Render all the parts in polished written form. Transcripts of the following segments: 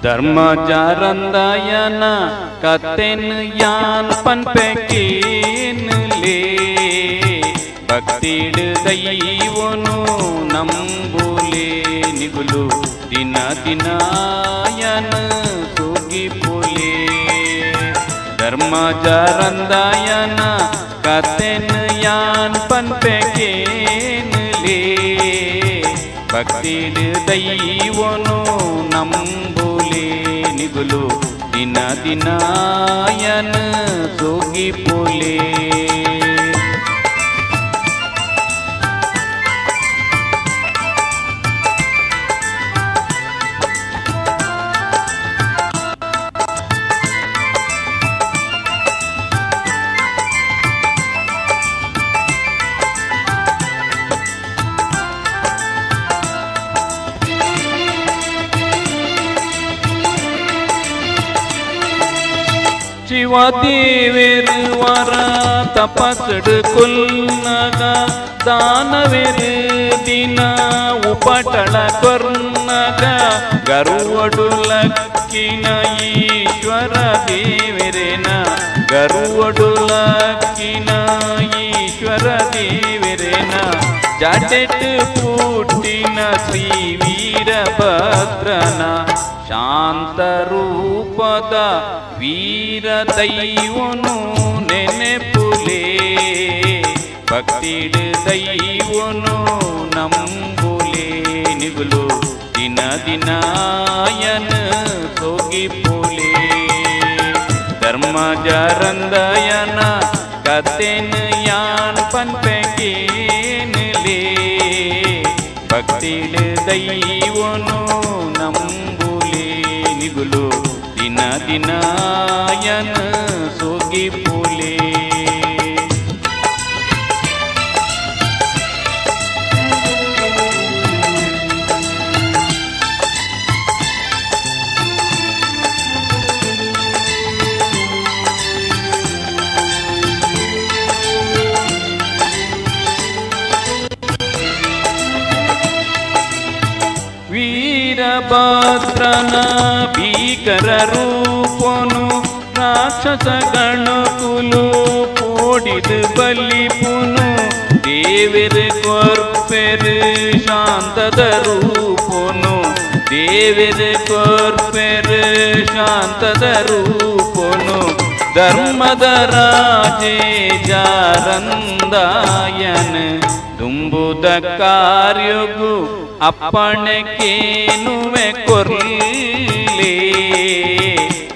ಧರ್ಮಜರಂದಯನ ಕತೆನ್ ಯಾನ್ ಪನ್ಪೆಕೇನ್ಲೇ ಭಕ್ತಿಡ್ ದೈವನು ನಂಬುಲೆ ನಿಗುಲು ದಿನ ದಿನಾಯನ ಸುಗಿ ಪುಲೆ ಧರ್ಮಜರಂದಯನ ಕತೆನ್ ಯಾನ್ ಪನ್ಪೆಕೇನ್ಲೇ ಭಕ್ತಿಡ್ ದೈವನು ನಂಬುಲೆ ನಿಗುಲು ದಿನ ದಿನಾಯನ ಸೋಗಿ ಪೋಲೆ ಶಿವದೇವೇರು ವರ ತಪಸ್ಸಡು ಕೊಲ್ಲಗ ದಾನವೇರು ದಿನ ಉಪಟಳ ಕೊರ್ನಗ ಗರುವಡು ಲಕ್ಕಿನ ಈಶ್ವರ ದೇವರೇನ ಗರುವಡು ಲಕ್ಕಿನ ಈಶ್ವರ ದೇವರೇನ ಜಾಟೆಟ್ ಪುಟ್ಟಿನ ಶ್ರೀ ವೀರಭದ್ರನ ಶಾಂತ ರೂಪದ ವೀರ ದೈವನು ನೆನೆಪುಲೆ ಭಕ್ತಿಡ್ ದೈವನು ನಂಬುಲೆ ನಿಗುಲು ದಿನ ದಿನಾಯನ ಸೋಗಿ ಪುಲೆ ಧರ್ಮಜರಂದಯನ ಕತೆನ್ ಯಾನ್ ಪನ್ಪೆಕೇನ್ಲೇ ಭಕ್ತಿಡ್ ದೈವನು ನಂಬುಲೆ ನಿಗುಲು ದಿನ ದಿನಾಯನ ಸೋಗಿ ಪುಲೆ ವೀರಭದ್ರನ ಭೀಕರ ರೂಪನು ರಾಕ್ಷಸ ಗಣಕುಲು ಪೋಡಿದು ಬಲಿಪುನು ದೇವರ ಕೊರ್ಪೆರು ಶಾಂತದ ರೂಪನು ದೇವರ ಕೊರ್ಪೆರು ಶಾಂತದ ರೂಪನು ಧರ್ಮದ ರಾಜೇ ಜಾರಂದಾಯನ ತುಂಬುದ ಕಾರ್ಯಗು ಅಪ್ಪಣೆ ಕೇನುವೆ ಕೊರ್ಲೇ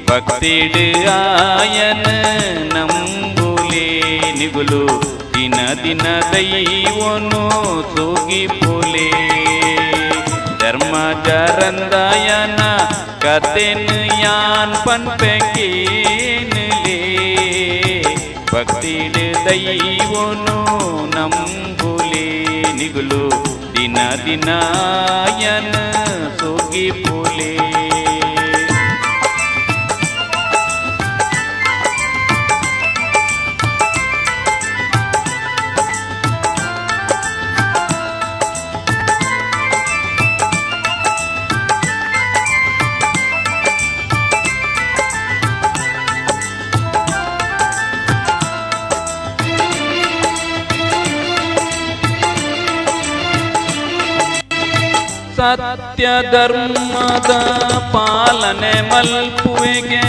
ಭಕ್ತಿಡ್ ಆಯನ ನಂಬುಲೆ ನಿಗುಲು ದಿನ ದಿನ ದೈವನು ಸೋಗಿ ಪುಲೆ ಧರ್ಮಜರಂದಯನ ಕತೆನ್ ಯಾನ್ ಪನ್ಪೆಕೇನ್ಲೇ ಭಕ್ತಿಡ್ ದೈವನು ನಂಬುಲೆ ನಿಗುಲು ದಿನ ದಿನಾಯನ ಸೋಗಿ ಪುಲೆ ಸತ್ಯ ಧರ್ಮದ ಪಾಲನೆ ಮಲ್ಪುವೆಗೆ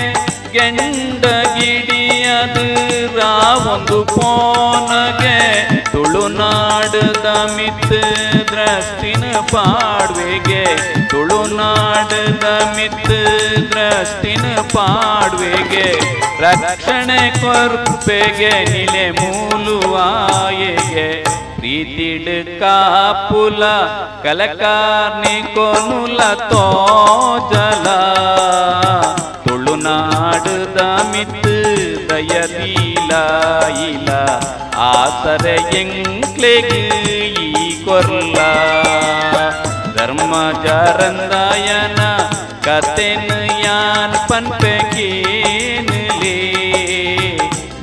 ಗೆಂಡಗಿಡಿಯದು ರಾವೊಂದು ಪೋನಗೆ ತುಳುನಾಡದ ಮಿತ್ ದ್ರಷ್ಟಿನ ಪಾಡ್ವೆಗೆ ತುಳುನಾಡದ ಮಿತ್ ದ್ರಷ್ಟಿನ ಪಾಡ್ವೆಗೆ ರಕ್ಷಣೆ ಕೊರ್ಪೆಗೆ ನಿಲೆ ಮೂಲುವಾಯೆಗೆ ಪ್ರೀತಿಡ್ ಕಾಪುಲ ಕಲಕಾರ್ನಿ ಕೊನುಲ ತೋಜಲ ತುಳುನಾಡದ ಮಿತ್ ದಯದೀಲ ಇಲ ಆಸರೆ ಎಂಕ್ಲೆಗ್ ಈ ಕೊರ್ಲ ಧರ್ಮಜರಂದಯನ ಕತೆನ್ ಯಾನ್ ಪನ್ಪೆಕೇನ್ಲೇ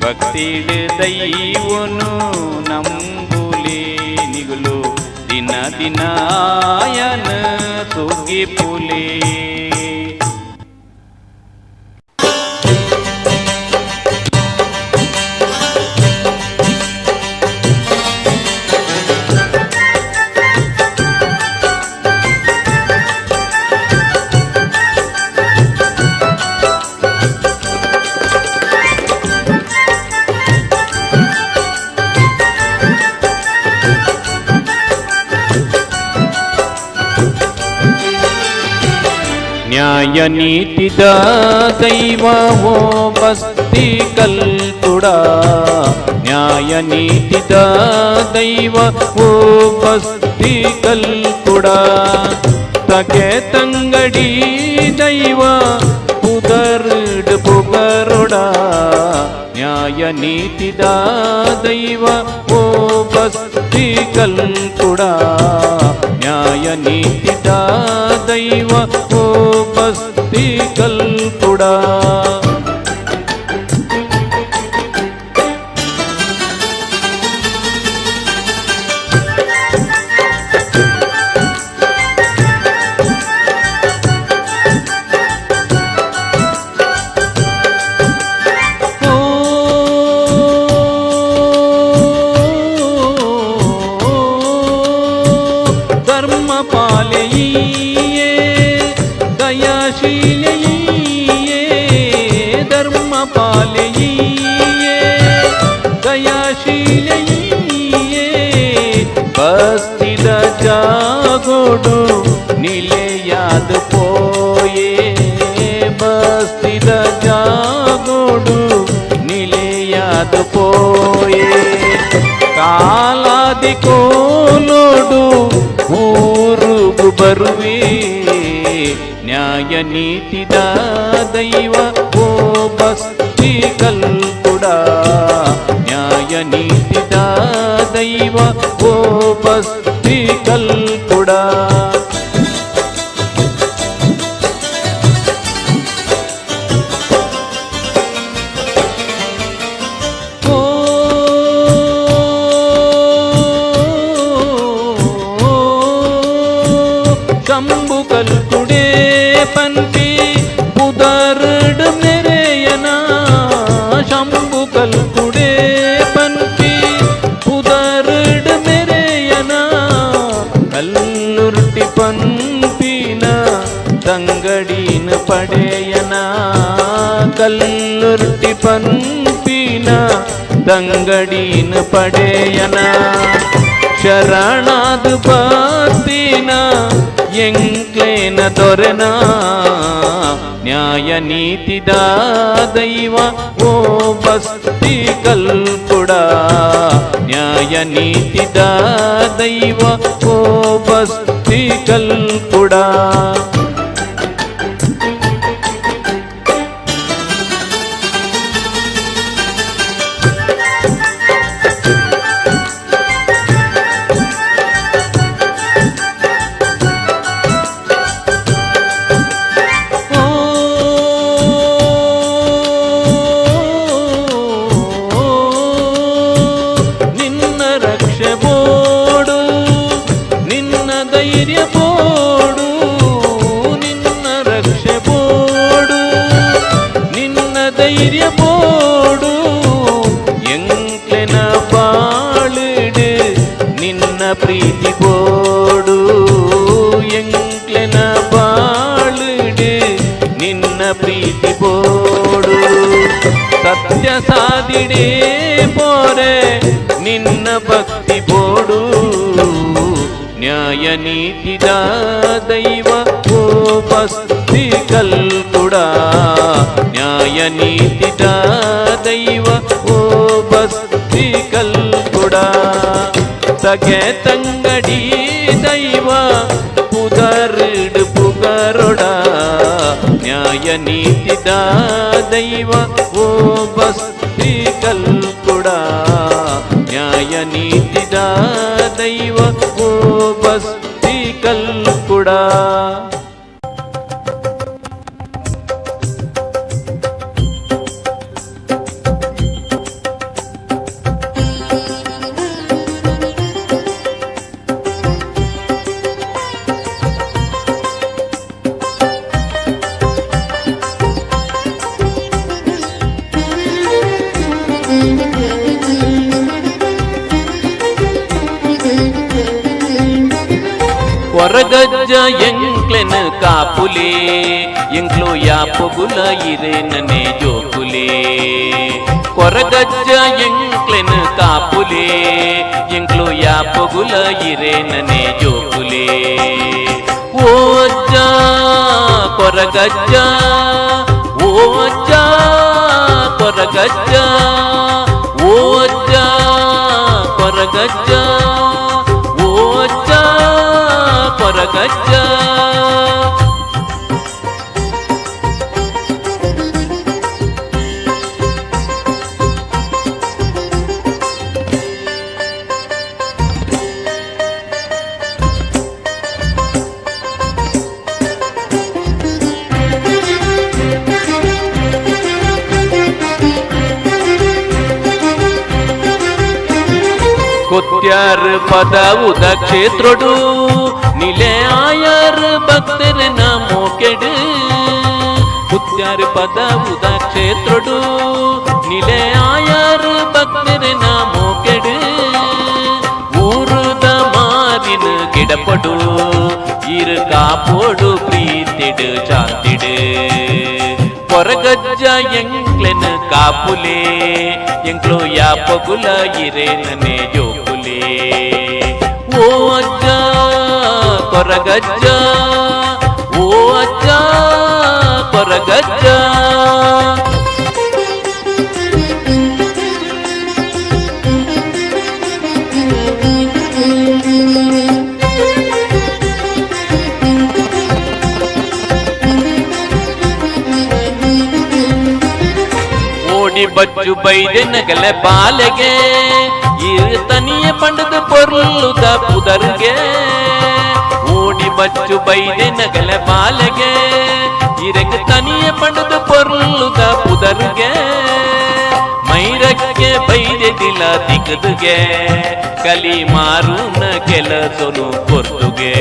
ಭಕ್ತಿಡ್ ದೈವನು ನಂಬುಲೆ ನಿಗುಲು ದಿನ ದಿನಾಯನ ಸೋಗಿ ಪುಲೆ ನ್ಯಾಯ ನೀತಿದ ದೈವವೋ ಬಸ್ತಿ ಕಲ್ಪುಡ ನ್ಯಾಯ ನೀತಿದ ದೈವವೋ ಬಸ್ತಿ ಕಲ್ಪುಡ ತಗೆ ತಂಗಡಿ ದೈವ ಪುದರ್ಡ್ ಪುಗರುಡ ನ್ಯಾಯ ನೀತಿದ ದೈವ ಓ ಬಸ್ತಿ ಕಲ್ಪುಡ ನ್ಯಾಯ ನೀತಿದ ದೈವ ಓ ಬಸ್ತಿ ಕಲ್ಪುಡ ಬಸ್ತಿದ ಜಾಗೋಡು ನಿಲೆಯಾದ ಪೋಯೆ ಬಸ್ತಿದ ಜಾಗೋಡು ನಿಲೆಯಾದ ಪೋಯೆ ಕಾಲಾದಿ ಕೋಲೋಡು ಊರುಗು ಬರುವೆ ನ್ಯಾಯ ನೀತಿದ ದೈವ ಓ ಬಸ್ತಿ ಕಲ್ಪುಡ ನ್ಯಾಯ ನೀತಿದ ದೈವ ಓ ಬಸ್ತಿ ಕಲ್ಪುಡ ಶಂಭು ಕಲ್ಪುಡೆ ಪಂಪಿ ಪುದರ್ಡ್ ಮೆರೆಯನ ಶಂಭು ಕಲ್ಪುಡೆ ಪಂಪಿ ಪುದರ್ಡ್ ಮೆರೆಯನ ಕಲ್ಲುರ್ಟಿ ಪಂಪಿನ ತಂಗಡಿನ ಪಡೆಯನ ಕಲ್ಲುರ್ಟಿ ಪಂಪಿನ ತಂಗಡಿನ ಪಡೆಯನ ಶರಣಾದ ಭಕ್ತಿನ ಎಂಕ್ಲೇನ ದೊರೆನ ನ್ಯಾಯ ನೀತಿದ ದೈವ ಓ ಬಸ್ತಿ ಕಲ್ಪುಡ ನ್ಯಾಯ ನೀತಿದ ದೈವ ಓ ಬಸ್ತಿ ಕಲ್ಪುಡ ಧೈರ್ಯ ಬೋಡು ಎಂಕ್ಲೆನ ಬಾಳಿಡು ನಿನ್ನ ಪ್ರೀತಿ ಬೋಡು ಎಂಕ್ಲೆನ ಬಾಳಿಡು ನಿನ್ನ ಪ್ರೀತಿ ಬೋಡು ಸತ್ಯ ಸಾಧಿಡೇ ಪೋರೆ ನಿನ್ನ ಭಕ್ತಿ ಬೋಡು ನ್ಯಾಯ ನೀತಿದ ದೈವ ಓ ಬಸ್ತಿ ಕಲ್ಪುಡ ನ್ಯಾಯ ನೀತಿದ ದೈವ ಓ ಬಸ್ತಿ ಕಲ್ಪುಡ ತಗೆ ತಂಗಡಿ ದೈವ ಪುದರ್ಡ್ ಪುಗರೊಡ ನ್ಯಾಯ ನೀತಿದ ದೈವ ಓ ಬಸ್ತಿ ಕಲ್ಪುಡ ನ್ಯಾಯ ನೀತಿದ ದೈವ ಓ ಬಸ್ತಿ ಕಲ್ಪುಡ ಹೊರಗಜ್ಜ ಎಂಕ್ಲೆನ ಕಾಪುಲೆ ಎಂಕ್ಲು ಯಾಪಗುಲ ಇರೇನನೆ ಜೋಕುಲೆ ಕೊರಗಜ್ಜ ಎಂಕ್ಲೆನ ಕಾಪುಲೆ ಎಂಕ್ಲು ಯಾಪಗುಲ ಇರೇನನೆ ಜೋಕುಲೆ ಓ ಅಜ್ಜ కొరగజ్జ ఓ అజ్జ కొరగజ్జ ఓ అజ్జ కొరగజ్జ ఓ అజ్జ కొరగజ్జ ಕೊತ್ಯಾರ ಪದವುದ ಕ್ಷೇತ್ರಡು ನಿಲೆ ಆಯರ್ ಭಕ್ತರ ಮೋಕೆಡು ಕೊತ್ಯಾರ ಪದವುದ ಕ್ಷೇತ್ರಡು ನಿಲೆ ಆಯರ್ ಭಕ್ತರ ಮೋಕೆಡು ಊರುದ ಮಾರಿನ ಗಿಡಪಡು ಇರು ಕಾಪೋಡು ಪ್ರೀತಿಡು ಚಾಂತಿಡು కొరగజ్జ ఎంక్లెన్ కాపులే ఎంక్లో యాపగుల ఇరేననే జోకులే ఓ అజ్జ కొరగజ్జ ఓ అజ్జ కొరగజ్జ ಬಜ್ಜು ಬೈದೆ ನಗಲೆ ಬಾಲೆಗೆ ಇರು ತನಿಯ ಪಂಡದ ಪೊರ್ಲುದ ಪುದರ್ಗೆ ಓಡಿ ಬಜ್ಜು ಬೈದೆ ನಗಲೆ ಬಾಲೆಗೆ ಇರಗ ತನಿಯ ಪಂಡದ ಪೊರ್ಲುದ ಪುದರ್ಗೆ ಮೈರಕ್ಕೆ ಬೈದೆ ದಿಲ ದಿಗದುಗೆ ಕಲಿ ಮಾರುನ ಕೆಲಸನು ಕೊರ್ತುಗೆ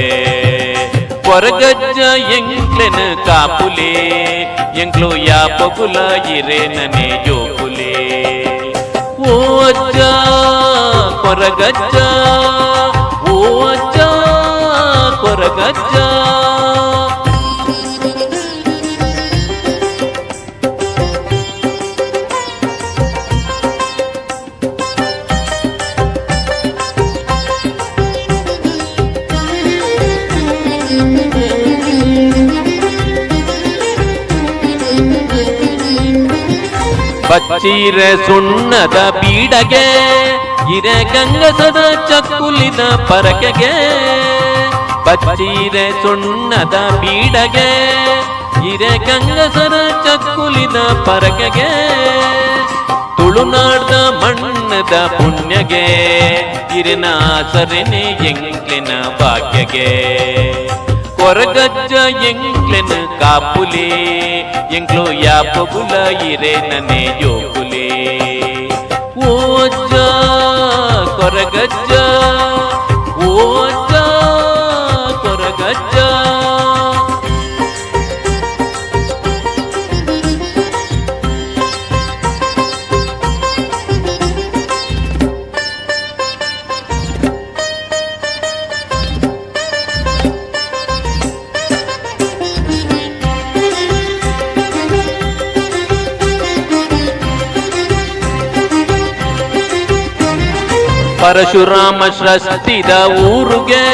కొరగజ్జ ఎంక్లెన్ కాపులే ఎంక్లో యాపగుల ఇరేననే జోకులే ఓ అజ్జ కొరగజ్జ ఓ అజ్జ కొరగజ్జ ಬಚ್ಚಿರೆ ಸುಣ್ಣದ ಬೀಡಗೆ ಇರೆ ಗಂಗಸದ ಚಕ್ಕುಲಿದ ಪರಕೆಗೆ ಬಚ್ಚಿರೆ ಸುಣ್ಣದ ಬೀಡಗೆ ಇರೆ ಗಂಗಸರ ಚಕ್ಕುಲಿದ ಪರಕೆಗೆ ತುಳುನಾಡ್ದ ಮಣ್ಣದ ಪುಣ್ಯಗೆ ಇರಿನ ಸರೆನೆ ಎಂಕ್ಲಿನ ಭಾಗ್ಯಗೆ కొరగజ్జ ఎంక్లెన్ కాపులే ఎంక్లో యాపగుల ఇరేననే జోకులే ఓ అజ్జ కొరగజ్జ ఓ అజ్జ కొరగజ్జ ಪರಶುರಾಮ ಷಷ್ಠಿದ ಊರುಗೆ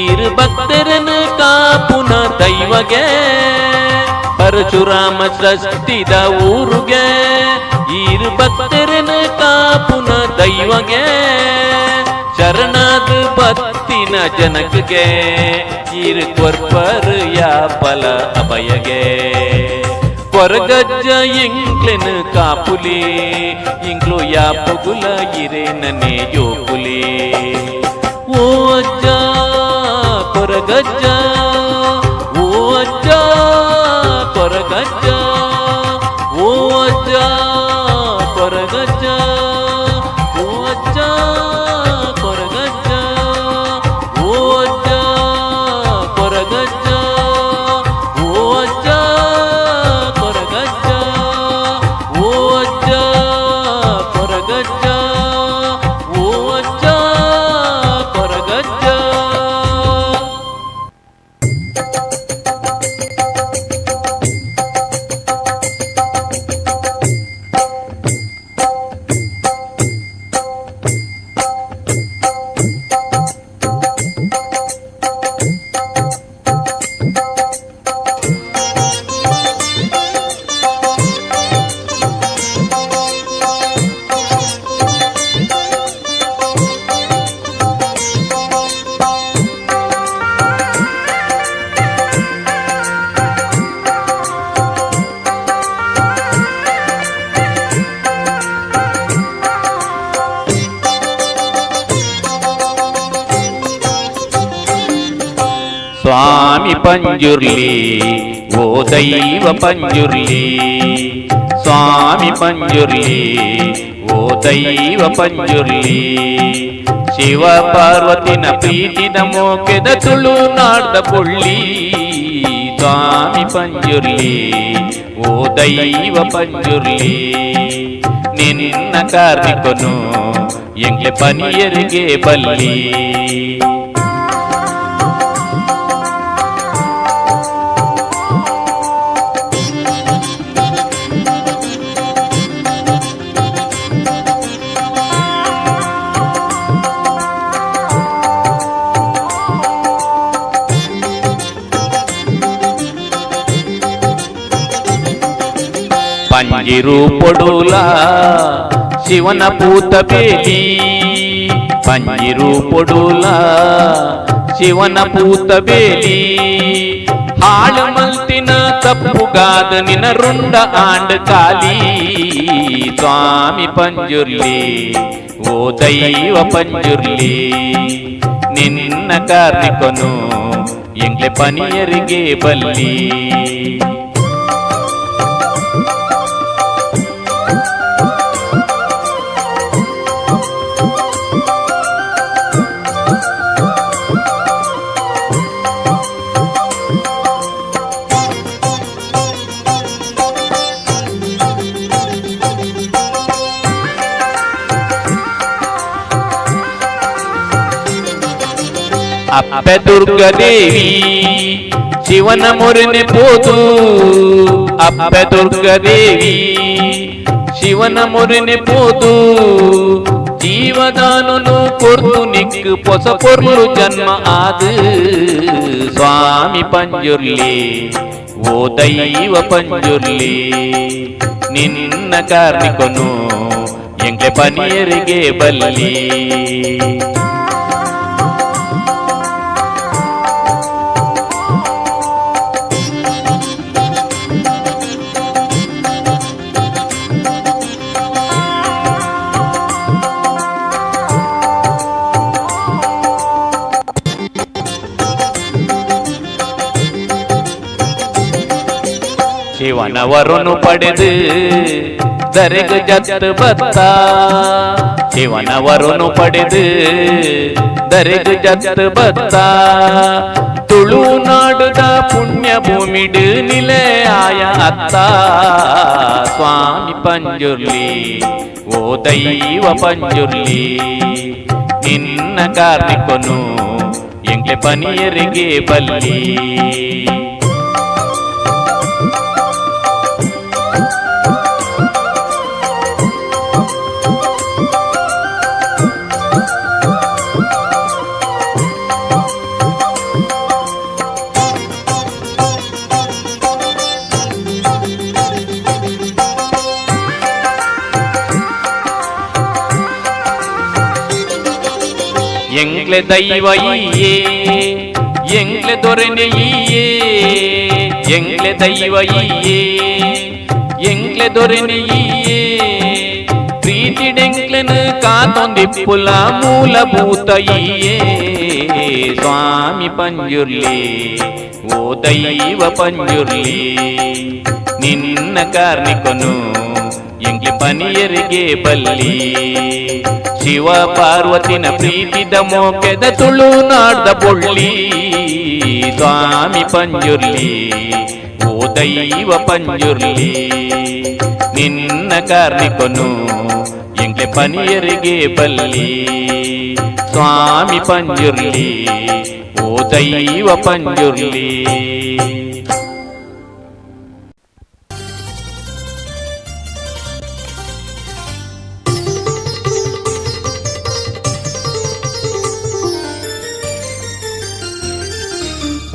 ಇರು ಭಕ್ತರನ ಕಾಪುನ ದೈವಗೆ ಪರಶುರಾಮ ಷಷ್ಠಿದ ಊರುಗೆ ಇರು ಭಕ್ತರನ ಕಾಪುನ ದೈವಗೆ ಶರಣಾದ ಭಕ್ತಿನ ಜನಕಗೆ ಇರು ಕೊರ್ಪರ್ ಯಾಪಲ ಅಭಯಗೆ కొరగజ్జ ఎంక్లెన్ కాపులే ఇంక్లో యాపగుల ఇరేననే జోకులే ఓ అజ్జ కొరగజ్జ ఓ అజ్జ కొరగజ్జ ఓ అజ్జ కొరగజ్జ ఓ అజ్జ కొరగజ్జ ఓ అజ్జ కొరగజ్జ ఓ అజ్జ ಸ್ವಾಮಿ ಪಂಜುರ್ಲಿ ಓ ದೈವ ಪಂಜುರ್ಲಿ ಸ್ವಾಮಿ ಪಂಜುರ್ಲಿ ಓ ದೈವ ಪಂಜುರ್ಲಿ ಶಿವ ಪಾರ್ವತಿನ ಪ್ರೀತಿದ ಮೋಕೆದ ತುಳುನಾಡ್ದ ಪುಳ್ಳಿ ಸ್ವಾಮಿ ಪಂಜುರ್ಲಿ ಓ ದೈವ ಪಂಜುರ್ಲಿ ನಿನ್ನ ಕಾರ್ಮಿಕನು ಎಂಗ್ಲೆ ಪನಿಯರಿಗೆ ಬಲ್ಲಿ పంజిరు పొడుల శివన పూత ಬೇಲಿ పంజిరు పొడుల ಶಿವನ పూత ಬೇಲಿ ಹಾಳು ಮಲ್ತಿನ ತಪ್ಪುಗಾದ ನಿನ ರುಂಡ ಆಂಡ ಕಾಲಿ ಸ್ವಾಮಿ ಪಂಜುರ್ಲಿ ಓ ದೈವ ಪಂಜುರ್ಲಿ ನಿನ್ನ ಕಾರ್ಮಿಕನು ಎಂಗ್ಲೆ ಪನಿಯರಿಗೆ ಬಲ್ಲಿ ಅಪ್ಪೆ ದುರ್ಗದೇವಿ ಶಿವನ ಮೊರೆನೆ ಪೋದು ಅಪ್ಪೆ ದುರ್ಗದೇವಿ ಶಿವನ ಮೊರೆನೆ ಪೋದು ಜೀವದಾನನು ಕೊರ್ತು ನಿಕ್ಕು ಪೊಸ ಪೊರ್ಲು ಜನ್ಮ ಆದು ಸ್ವಾಮಿ ಪಂಜುರ್ಲಿ ಓ ದೈವ ಪಂಜುರ್ಲಿ ನಿನ್ನ ಕಾರ್ಮಿಕನು ಎಂಗ್ಲೆ ಪನಿಯರಿಗೆ ಬಲ್ಲಿ ಶಿವನ ವರನು ಪಡೆದು ದರೆಗ ಜತ್ ಬತ್ತ ಶಿವನ ವರನು ಪಡೆದು ದರೆಗ ಜತ್ ಬತ್ತ ತುಳುನಾಡುದ ಪುಣ್ಯ ಭೂಮಿಡು ನಿಲೆ ಆಯ ಅತ್ತ ಸ್ವಾಮಿ ಪಂಜುರ್ಲಿ ಓ ದೈವ ಪಂಜುರ್ಲಿ ನಿನ್ನ ಕಾರ್ಮಿಕನು ಎಂಗ್ಲೆ ಪನಿಯರಿಗೆ ಬಲ್ಲಿ ಎಂಗ್ಲೆ ದೈವ ಈಯೇ ಎಂಗ್ಲೆ ದೊರೆನೆ ಈಯೇ ಎಂಗ್ಲೆ ದೈವ ಈಯೇ ಎಂಗ್ಲೆ ದೊರೆನೆ ಈಯೇ ಪ್ರೀತಿಡೆಂಗ್ಲೆನು ಕಾತೊಂದಿಪ್ಪುಲ ಮೂಲಭೂತ ಈಯೇ ಸ್ವಾಮಿ ಪಂಜುರ್ಲಿ ಓ ದೈವ ಪಂಜುರ್ಲಿ ನಿನ್ನ ಕಾರ್ಮಿಕನು ಎಂಗ್ಲೆ ಪನಿಯರಿಗೆ ಬಲ್ಲಿ ಶಿವ ಪಾರ್ವತಿನ ಪ್ರೀತಿದ ಮೋಕೆದ ತುಳುನಾಡ್ದ ಪೊಳ್ಳಿ ಸ್ವಾಮಿ ಪಂಜುರ್ಲಿ ಓ ದೈವ ಪಂಜುರ್ಲಿ ನಿನ್ನ ಕಾರ್ಮಿಕನು ಎಂಗ್ಲೆ ಪನಿಯರಿಗೆ ಬಲ್ಲಿ ಸ್ವಾಮಿ ಪಂಜುರ್ಲಿ ಓ ದೈವ ಪಂಜುರ್ಲಿ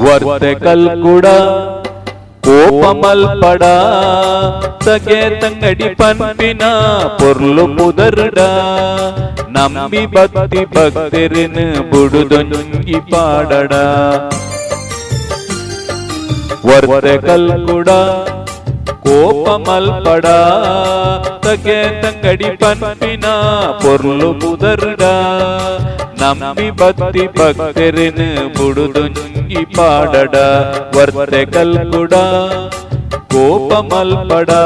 వర్తె కల్కుడ కోపమల్పడ తగే తంగడి పన్పిన పొర్లు పుదరుడ నమ్మి భక్తి భక్తిరిన్ బుడుదొంగి పాడడ వర్తె కల్కుడ కోపమల్పడ తగే తంగడి పన్పిన పొర్లు పుదరుడ నమ్మి భక్తి భక్తిరిన్ బుడుదొంగి దొంగి పాడడ వర్తె కల్కుడా కోపమల్పడా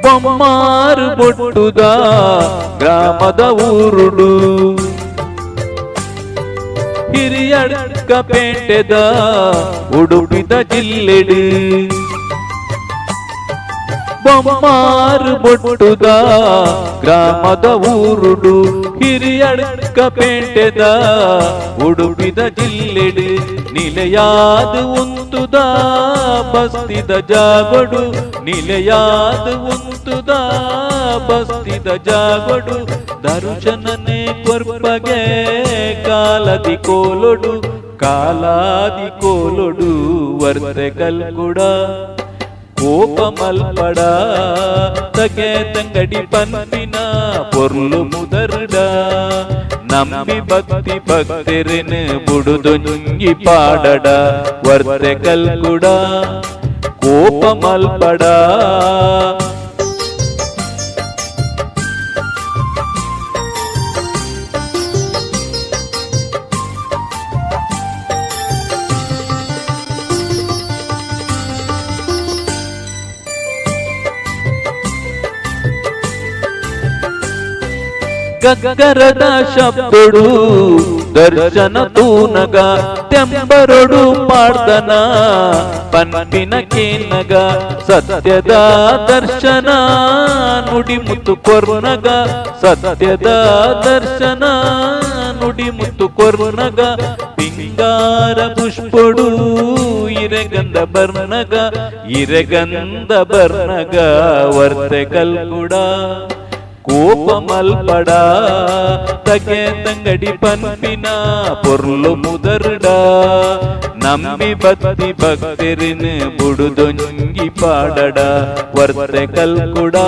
ಬೊಮ್ಮಾರು ಬೊಟ್ಟುದ ಗ್ರಾಮದ ಊರುಡು ಹಿರಿಯಡ್ಕ ಪೇಟೆದ ಉಡುಪಿದ ಜಿಲ್ಲೆಡು ಬೊಮ್ಮಾರು ಬೊಟ್ಟುದ ಗ್ರಾಮದ ಊರುಡು ಹಿರಿಯಡ್ಕ ಪೇಟೆದ ಉಡುಪಿದ ಜಿಲ್ಲೆಡು ನಿಲೆಯಾದ ಉಂತುದ ಬಸ್ತಿದ ಜಾಗಡು ನಿಲೆಯಾದ ಉಂತುದ ಬಸ್ತಿದ ಜಾಗಡು ದರ್ಶನನೆ ಕೊರ್ಪಗೆ ಕಾಲದಿ ಕೋಲೊಡು ವರ್ತೆ ಕಲ್ಕುಡ కోపమల్పడా తగే తంగడి పన్పిన పొర్లు ముదరుడా నమ్మి భక్తిరిని బుడుదొంగి పాడడా వర్తె కల్కుడా కోపమల్పడా ಗಗ್ಗರದ ಶಬ್ದೊಡು ದರ್ಶನ ತೂನಗ ತೆಂಬರೊಡು ಪಾಡ್ದನ ಪನ್ಪಿನ ಕೇನಗ ಸತ್ಯದ ದರ್ಶನ ನುಡಿ ಮುತ್ತು ಕೊರ್ನಗ ಸತ್ಯದ ದರ್ಶನ ನುಡಿ ಮುತ್ತು ಕೊರ್ನಗ ಪಿಂಗಾರ ಪುಷ್ಪೊಡು ಇರೆಗಂಧ ಬರ್ನಗ ವರ್ತೆ ಕಲ್ಕುಡ కోపమల్పడా తగే తంగడి పన్పిన పొర్లు ముదరుడా నమ్మి భక్తిరిని బుడుదొంగి పాడడా వర్తె కల్కుడా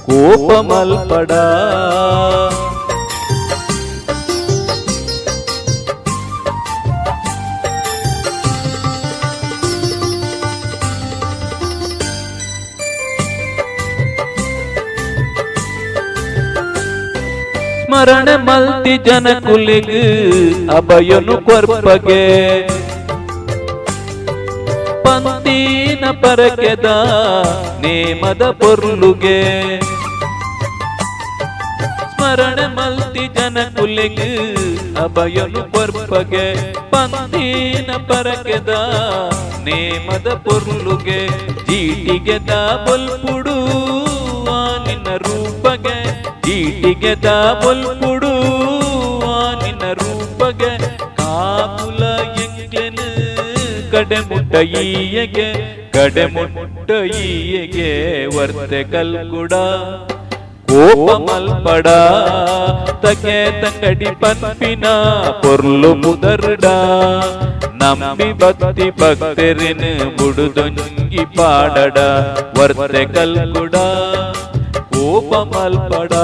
కోపమల్పడా ಸ್ಮರಣೆ ಮಲ್ತಿ ಜನಕುಲಿಗ್ ಅಭಯನು ಕೊರ್ಪಗೆ ಪಂತೀನ ಪರಕೆದ ನೇಮದ ಪೊರ್ಲುಗೆ ಸ್ಮರಣೆ ಮಲ್ತಿ ಜನಕುಲಿಗ್ ಅಭಯನು ಕೊರ್ಪಗೆ ಪಂತೀನ ಪರಕೆದ ನೇಮದ ಪೊರ್ಲುಗೆ ಜೀಟಿಗೆದ ಬೊಲ್ಪುಡು ನಿನ್ನ ರೂಪಗೆ ಚೀಟಿಗೆದ ಬೊಲ್ಪುಡು ನಿನ್ನ ರೂಪಗೆ ಕಾಪುಲ ಎಂಗ್ಲೆನು ಕಡೆಮುಟ್ಟ ಈಯಗೆ ವರ್ತೆ ಕಲ್ಕುಡ కోపమల్పడా తగే తంగడి పన్పిన పొర్లు ముదరుడా నమ్మి భక్తిరిని బుడుదొంగి పాడడా వర్తె కల్కుడా కోపమల్పడా